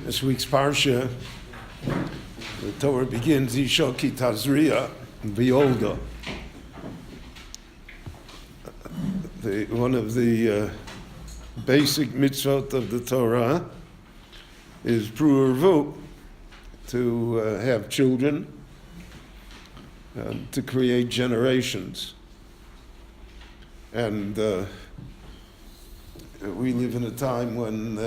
This week's Parsha, the Torah begins, Isha ki tazreia v'yolda. One of the basic mitzvot of the Torah is pru'urvu, to have children, to create generations. And we live in a time when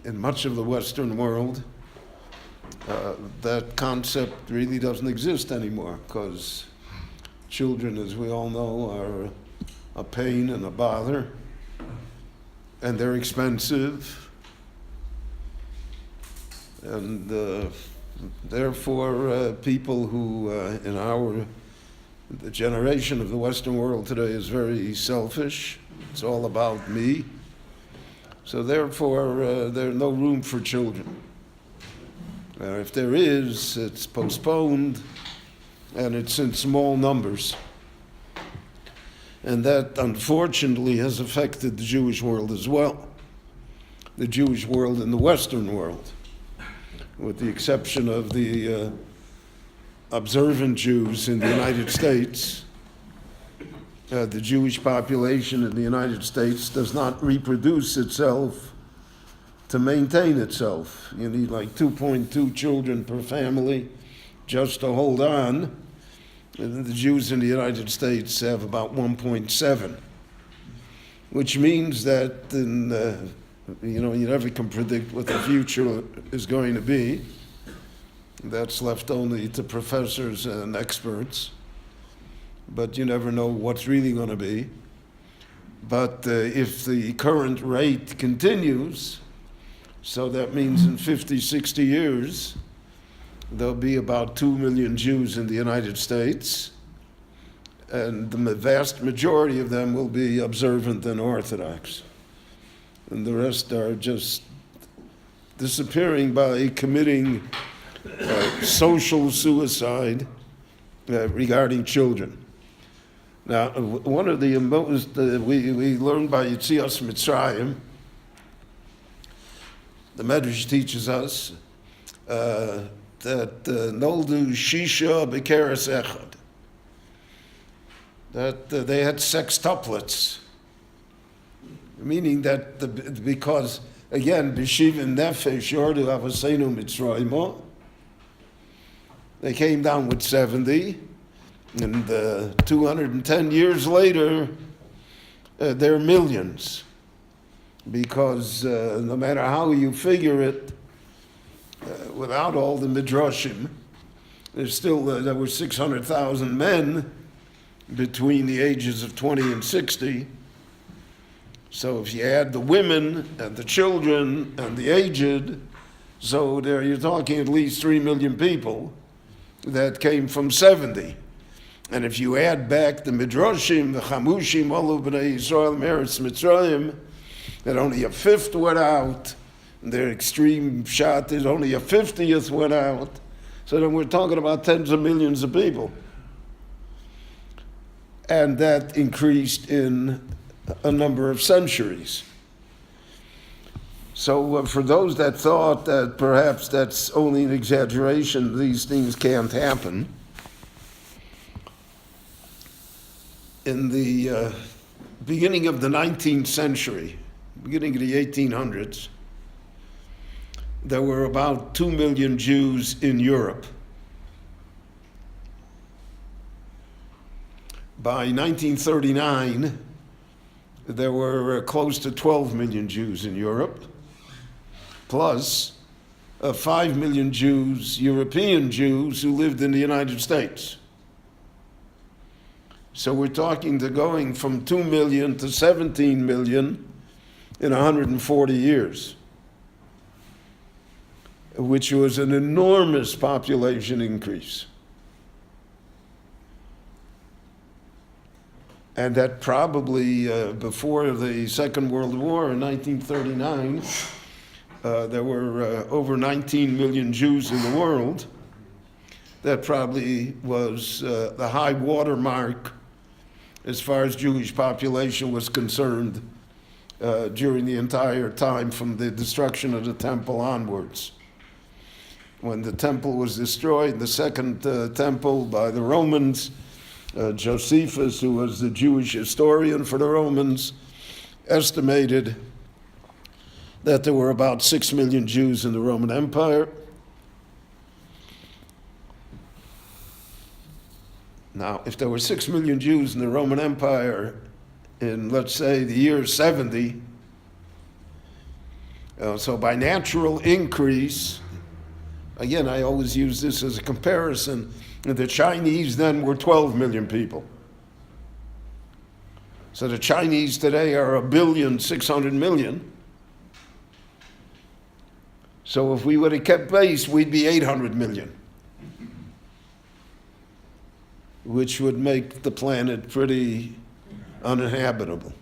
in much of the Western world, that concept really doesn't exist anymore, because children, as we all know, are a pain and a bother, and they're expensive, and therefore people who in the generation of the Western world today is very selfish. It's all about me. So therefore, there's no room for children. If there is, it's postponed, and it's in small numbers. And that, unfortunately, has affected the Jewish world as well. The Jewish world and the Western world, with the exception of the observant Jews in the United States. The Jewish population in the United States does not reproduce itself to maintain itself. You need like 2.2 children per family just to hold on. And the Jews in the United States have about 1.7, which means that you never can predict what the future is going to be. That's left only to professors and experts. But you never know what's really going to be. But if the current rate continues, so that means in 50, 60 years, there'll be about 2 million Jews in the United States, and the vast majority of them will be observant and Orthodox. And the rest are just disappearing by committing social suicide regarding children. Now, one of the most, we learned by Yetzias Mitzrayim, the Medrash teaches us that Noldu Shisha Bekeres Echad, that they had sextuplets, meaning that because, again, B'shivim Nefesh Yordu Avosenu Mitzrayim, they came down with 70, and 210 years later, they're millions. Because no matter how you figure it, without all the midrashim, there were 600,000 men between the ages of 20 and 60. So if you add the women and the children and the aged, so you're talking at least 3 million people that came from 70. And if you add back the midrashim, the chamushim, Olu b'nei Yisrael, Meretz Mitzrayim, that only a fifth went out, and their extreme shot is only a 50th went out, so then we're talking about tens of millions of people. And that increased in a number of centuries. So for those that thought that perhaps that's only an exaggeration, these things can't happen, in the beginning of the 19th century, beginning of the 1800s, there were about 2 million Jews in Europe. By 1939, there were close to 12 million Jews in Europe, plus 5 million Jews, European Jews, who lived in the United States. So we're talking to going from 2 million to 17 million in 140 years, which was an enormous population increase. And that probably before the Second World War in 1939, there were over 19 million Jews in the world. That probably was the high water mark as far as Jewish population was concerned during the entire time from the destruction of the temple onwards. When the temple was destroyed, the second temple by the Romans, Josephus, who was the Jewish historian for the Romans, estimated that there were about 6 million Jews in the Roman Empire. Now, if there were 6 million Jews in the Roman Empire in, let's say, the year 70, so by natural increase, again, I always use this as a comparison, the Chinese then were 12 million people. So the Chinese today are 1,600,000,000. So if we would have kept pace, we'd be 800 million, which would make the planet pretty uninhabitable.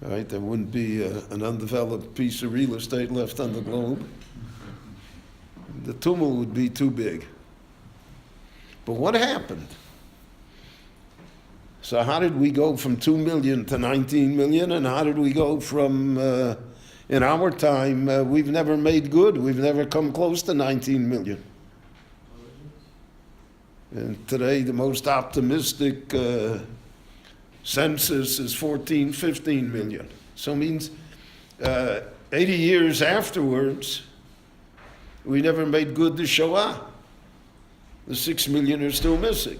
All right, there wouldn't be an undeveloped piece of real estate left on the globe. The tumult would be too big. But what happened? So how did we go from 2 million to 19 million? And how did we go from, in our time, we've never made good. We've never come close to 19 million. And today, the most optimistic census is 14, 15 million. So it means 80 years afterwards, we never made good the Shoah. The 6 million are still missing.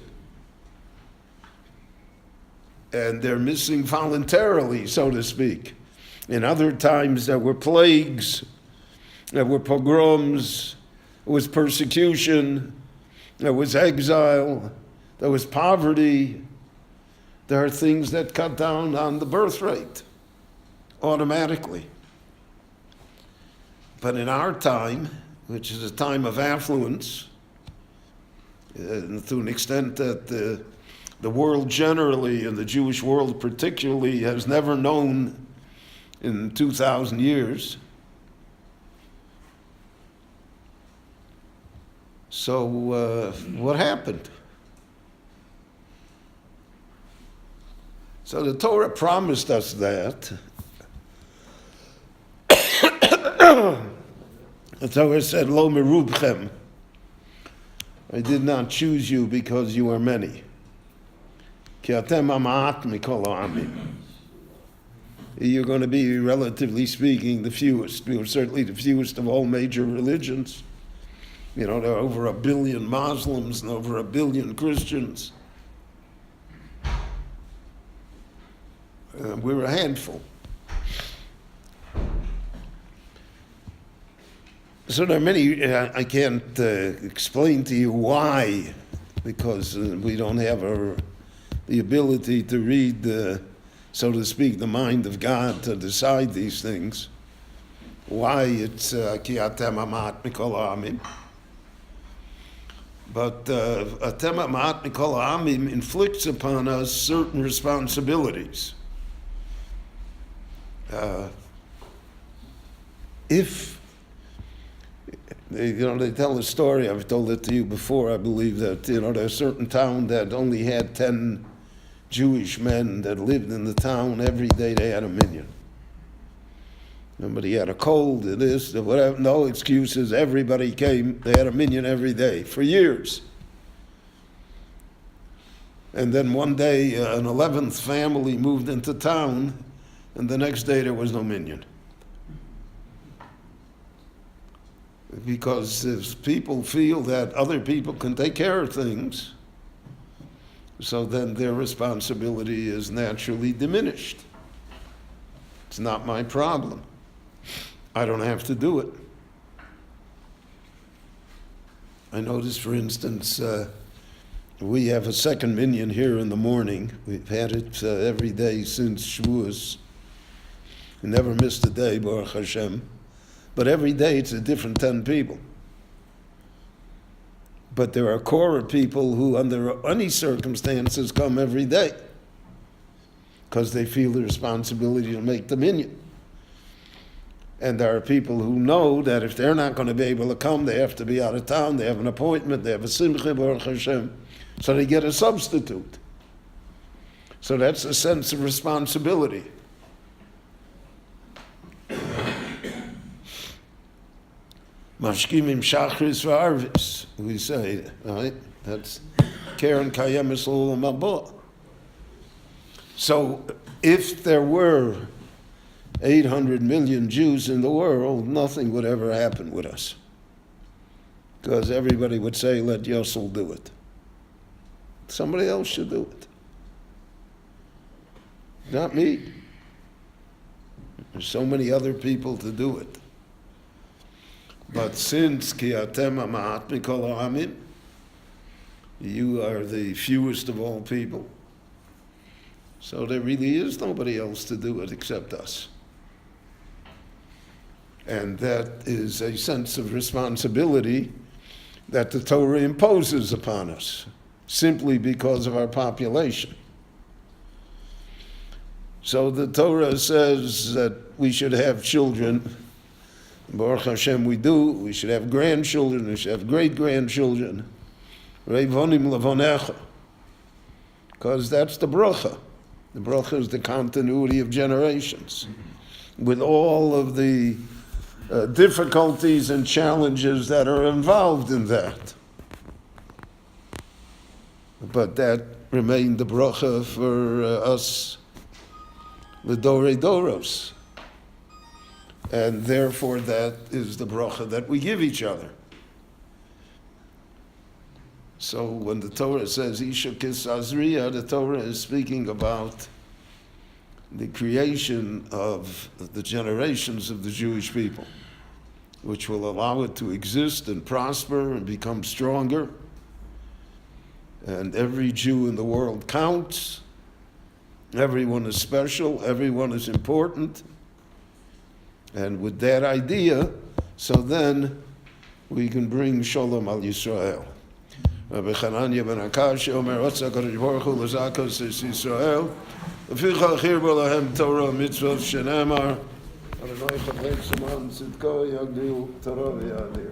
And they're missing voluntarily, so to speak. In other times, there were plagues, there were pogroms, there was persecution, there was exile, there was poverty. There are things that cut down on the birth rate automatically. But in our time, which is a time of affluence, to an extent that the world generally, and the Jewish world particularly, has never known in 2,000 years. So what happened? So the Torah promised us that. The Torah said, Lo merubchem, I did not choose you because you are many. Ki atem ha'ma'at mikol ha'amim. You're going to be, relatively speaking, the fewest. You're certainly the fewest of all major religions. You know, there are over 1 billion Muslims and over 1 billion Christians. We're a handful. So there are many, I can't explain to you why, because we don't have the ability to read, so to speak, the mind of God to decide these things. Why it's ki atem ha'ma'at mikol ha'amim. But atem ha'ma'at mikol ha'amim inflicts upon us certain responsibilities. If they tell a story, I've told it to you before, I believe, that, there's a certain town that only had 10 Jewish men that lived in the town. Every day they had a minyan. Somebody had a cold, this, whatever, no excuses, everybody came, they had a minyan every day, for years. And then one day, an 11th family moved into town, and the next day there was no minyan. Because if people feel that other people can take care of things, so then their responsibility is naturally diminished. It's not my problem. I don't have to do it. I noticed, for instance, we have a second minyan here in the morning. We've had it every day since Shavuos. We never missed a day, Baruch Hashem. But every day it's a different 10 people. But there are core of people who, under any circumstances, come every day because they feel the responsibility to make the minyan. And there are people who know that if they're not going to be able to come, they have to be out of town, they have an appointment, they have a simcha, Baruch Hashem, so they get a substitute. So that's a sense of responsibility. Mashkimim shachris v'arvis, we say, right? That's Karen Kayemis L'Olam Haba. So if there were 800 million Jews in the world, nothing would ever happen with us. Because everybody would say, let Yossel do it. Somebody else should do it. Not me. There's so many other people to do it. But since Ki Atem Ha'ma'at Mikol Ha'amim, you are the fewest of all people, so there really is nobody else to do it except us. And that is a sense of responsibility that the Torah imposes upon us, simply because of our population. So the Torah says that we should have children. Baruch Hashem, we do. We should have grandchildren. We should have great-grandchildren. Reivonim levonecha. Because that's the bracha. The bracha is the continuity of generations. With all of the difficulties and challenges that are involved in that. But that remained the bracha for us, the Dorei Doros. And therefore that is the bracha that we give each other. So when the Torah says Isha Kis Tazreia, the Torah is speaking about the creation of the generations of the Jewish people, which will allow it to exist and prosper and become stronger. And every Jew in the world counts. Everyone is special. Everyone is important. And with that idea, so then we can bring Shalom al Yisrael. Rabbi Chananya ben Akash Omer Otza Kadosh Baruch Hu L'Zakos Es Yisrael V'ficha Chirbo Lahem Torah Mitzvot Shenemar Adonai Chavlei Shemon Tzidko Yagdil Torah V'Yadir.